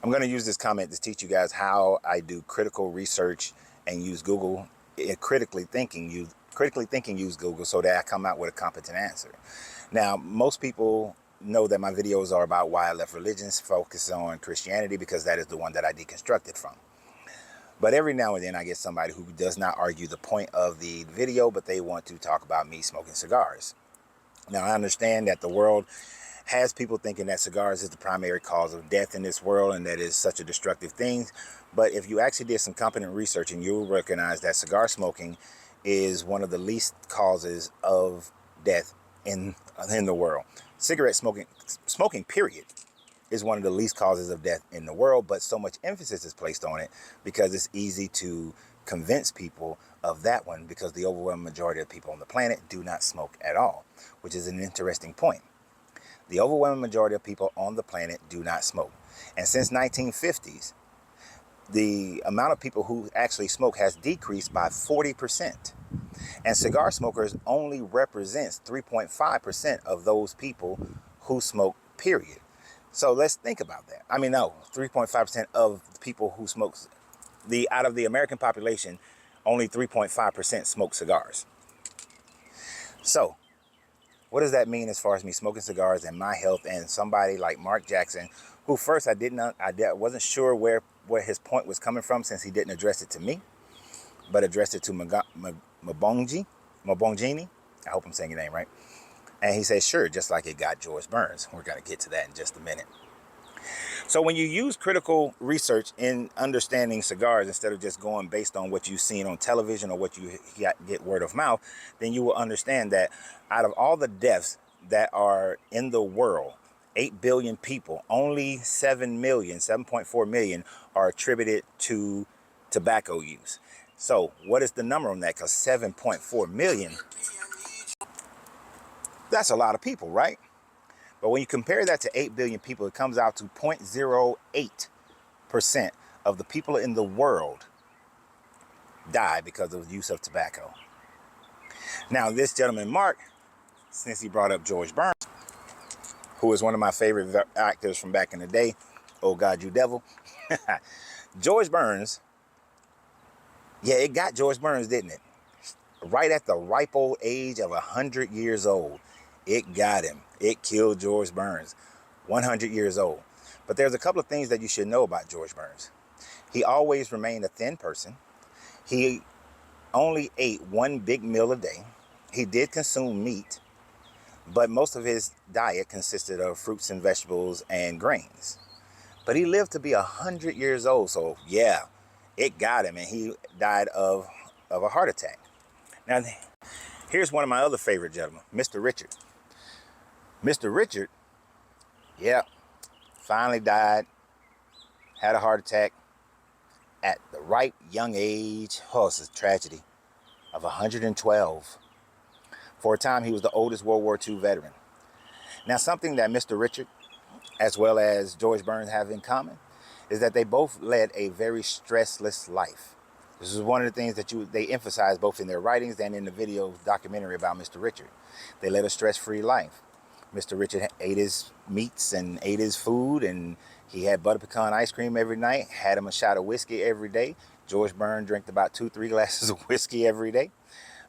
I'm going to use this comment to teach you guys how I do critical research and use Google, critically thinking, use Google so that I come out with a competent answer. Now, most people know that my videos are about why I left religions, focus on Christianity, because that is the one that I deconstructed from. But every now and then I get somebody who does not argue the point of the video, but they want to talk about me smoking cigars. Now, I understand that the world has people thinking that cigars is the primary cause of death in this world and that is such a destructive thing. But if you actually did some competent research, and you'll recognize that cigar smoking is one of the least causes of death in the world. Cigarette smoking period, is one of the least causes of death in the world, but so much emphasis is placed on it because it's easy to convince people of that one, because the overwhelming majority of people on the planet do not smoke at all, which is an interesting point. The overwhelming majority of people on the planet do not smoke. And since 1950s, the amount of people who actually smoke has decreased by 40%. And cigar smokers only represents 3.5% of those people who smoke, period. So let's think about that. I mean, no, 3.5% of the people who smoke, out of the American population, only 3.5% smoke cigars. So what does that mean as far as me smoking cigars and my health, and somebody like Mark Jackson, who first I wasn't sure where his point was coming from, since he didn't address it to me, but addressed it to Mabongini. I hope I'm saying your name right. And he said, sure, just like it got George Burns. We're going to get to that in just a minute. So when you use critical research in understanding cigars, instead of just going based on what you've seen on television or what you get word of mouth, then you will understand that out of all the deaths that are in the world, 8 billion people, only 7.4 million are attributed to tobacco use. So what is the number on that? Because 7.4 million, that's a lot of people, right? But when you compare that to 8 billion people, it comes out to 0.08% of the people in the world die because of the use of tobacco. Now, this gentleman, Mark, since he brought up George Burns, who is one of my favorite actors from back in the day, oh God, you devil. George Burns, yeah, it got George Burns, didn't it? Right at the ripe old age of 100 years old. It got him. It killed George Burns, 100 years old. But there's a couple of things that you should know about George Burns. He always remained a thin person. He only ate one big meal a day. He did consume meat, but most of his diet consisted of fruits and vegetables and grains. But he lived to be 100 years old, so yeah, it got him, and he died of a heart attack. Now, here's one of my other favorite gentlemen, Mr. Richard. Mr. Richard, yeah, finally died, had a heart attack at the ripe young age, oh, it's a tragedy, of 112. For a time, he was the oldest World War II veteran. Now, something that Mr. Richard, as well as George Burns, have in common is that they both led a very stressless life. This is one of the things that they emphasize both in their writings and in the video documentary about Mr. Richard. They led a stress-free life. Mr. Richard ate his meats and ate his food, and he had butter pecan ice cream every night, had him a shot of whiskey every day. George Burns drank about 2-3 glasses of whiskey every day.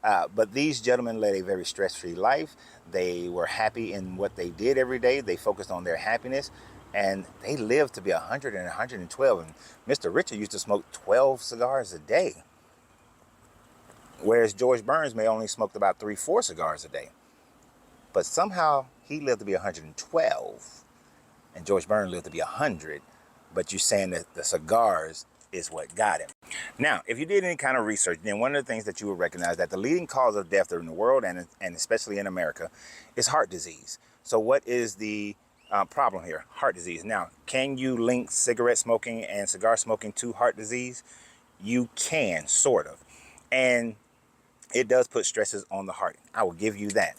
But these gentlemen led a very stress-free life. They were happy in what they did every day. They focused on their happiness, and they lived to be 100 and 112. And Mr. Richard used to smoke 12 cigars a day, whereas George Burns may only smoked about 3-4 cigars a day. But somehow he lived to be 112, and George Burns lived to be 100. But you're saying that the cigars is what got him. Now, if you did any kind of research, then one of the things that you would recognize that the leading cause of death in the world, and especially in America, is heart disease. So what is the problem here? Heart disease. Now, can you link cigarette smoking and cigar smoking to heart disease? You can, sort of. And it does put stresses on the heart. I will give you that.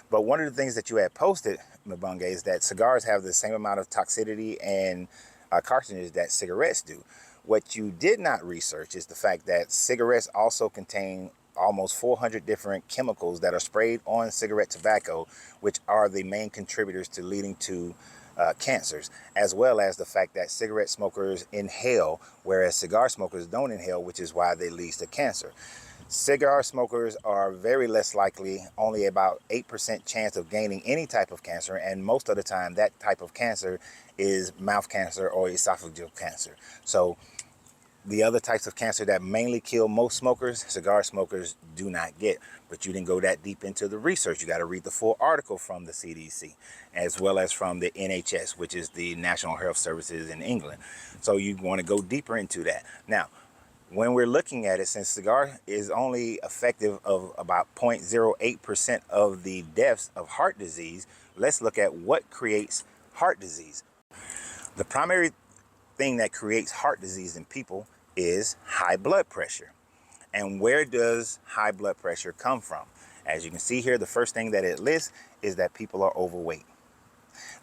But one of the things that you had posted, Mbunge, is that cigars have the same amount of toxicity and carcinogens that cigarettes do. What you did not research is the fact that cigarettes also contain almost 400 different chemicals that are sprayed on cigarette tobacco, which are the main contributors to leading to cancers, as well as the fact that cigarette smokers inhale, whereas cigar smokers don't inhale, which is why they lead to cancer. Cigar smokers are very less likely, only about 8% chance of gaining any type of cancer, and most of the time that type of cancer is mouth cancer or esophageal cancer. So the other types of cancer that mainly kill most smokers, cigar smokers do not get. But you didn't go that deep into the research. You got to read the full article from the CDC, as well as from the NHS, which is the National Health Services in England. So you want to go deeper into that. Now, when we're looking at it, since cigar is only effective of about 0.08% of the deaths of heart disease, let's look at what creates heart disease. The primary thing that creates heart disease in people is high blood pressure. And where does high blood pressure come from? As you can see here, the first thing that it lists is that people are overweight.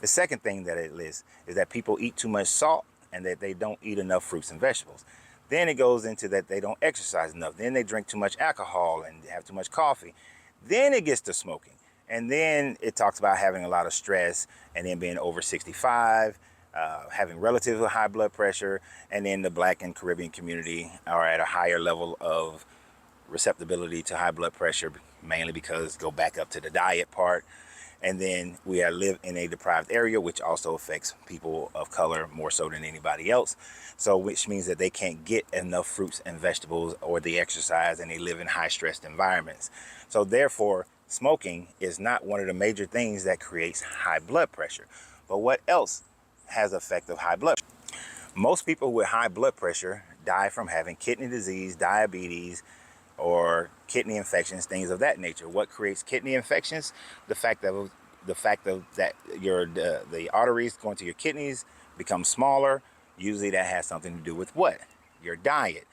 The second thing that it lists is that people eat too much salt and that they don't eat enough fruits and vegetables. Then it goes into that they don't exercise enough. Then they drink too much alcohol and have too much coffee. Then it gets to smoking. And then it talks about having a lot of stress and then being over 65, having relatively high blood pressure, and then the Black and Caribbean community are at a higher level of receptibility to high blood pressure, mainly because go back up to the diet part. And then we live in a deprived area, which also affects people of color more so than anybody else. So which means that they can't get enough fruits and vegetables or the exercise, and they live in high stressed environments. So therefore, smoking is not one of the major things that creates high blood pressure. But what else has effect of high blood pressure? Most people with high blood pressure die from having kidney disease, diabetes, or kidney infections, things of that nature. What creates kidney infections? The fact of that the arteries going to your kidneys become smaller. Usually that has something to do with what? Your diet.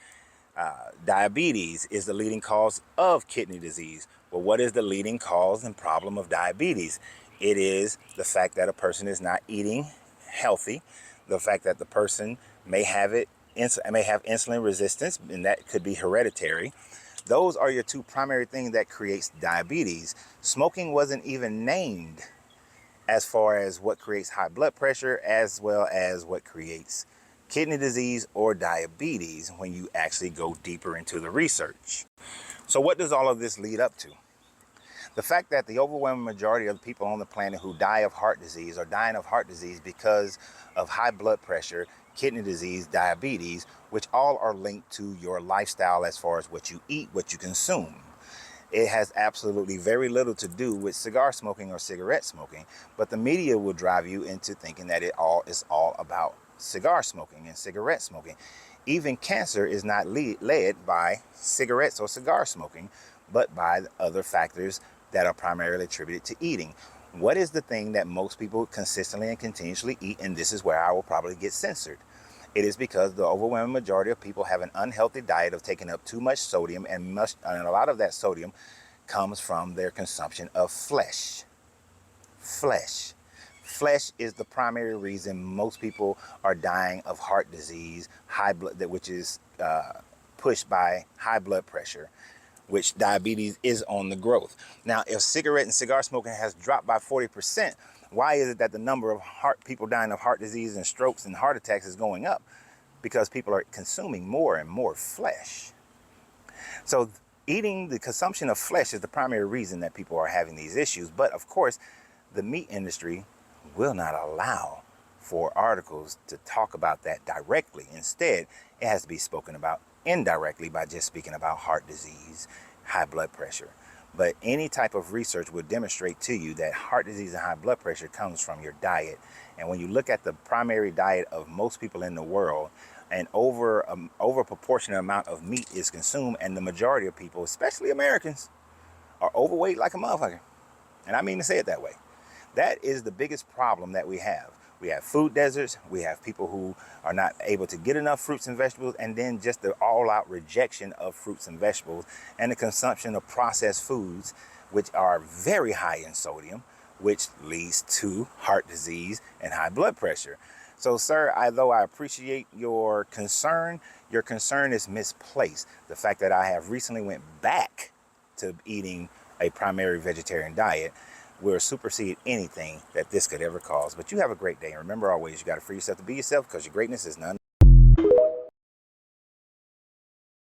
Diabetes is the leading cause of kidney disease. Well, what is the leading cause and problem of diabetes? It is the fact that a person is not eating healthy, the fact that the person may have insulin resistance, and that could be hereditary. Those are your two primary things that creates diabetes. Smoking wasn't even named as far as what creates high blood pressure, as well as what creates kidney disease or diabetes when you actually go deeper into the research. So what does all of this lead up to? The fact that the overwhelming majority of the people on the planet who die of heart disease are dying of heart disease because of high blood pressure, kidney disease, diabetes, which all are linked to your lifestyle as far as what you eat, what you consume. It has absolutely very little to do with cigar smoking or cigarette smoking, but the media will drive you into thinking that it all is all about cigar smoking and cigarette smoking. Even cancer is not led by cigarettes or cigar smoking, but by other factors that are primarily attributed to eating. What is the thing that most people consistently and continuously eat? And this is where I will probably get censored. It is because the overwhelming majority of people have an unhealthy diet of taking up too much sodium, and a lot of that sodium comes from their consumption of flesh. Flesh is the primary reason most people are dying of heart disease, which is pushed by high blood pressure, which diabetes is on the growth. Now, if cigarette and cigar smoking has dropped by 40%, why is it that the number of people dying of heart disease and strokes and heart attacks is going up? Because people are consuming more and more flesh. So the consumption of flesh is the primary reason that people are having these issues. But of course, the meat industry will not allow for articles to talk about that directly. Instead, it has to be spoken about indirectly by just speaking about heart disease, high blood pressure. But any type of research will demonstrate to you that heart disease and high blood pressure comes from your diet. And when you look at the primary diet of most people in the world, an over proportionate amount of meat is consumed, and the majority of people, especially Americans, are overweight like a motherfucker. And I mean to say it that way. That is the biggest problem that we have. We have food deserts. We have people who are not able to get enough fruits and vegetables, and then just the all-out rejection of fruits and vegetables and the consumption of processed foods, which are very high in sodium, which leads to heart disease and high blood pressure. So, sir, although I appreciate your concern is misplaced. The fact that I have recently went back to eating a primary vegetarian diet will supersede anything that this could ever cause. But you have a great day. And remember always, you got to free yourself to be yourself, because your greatness is none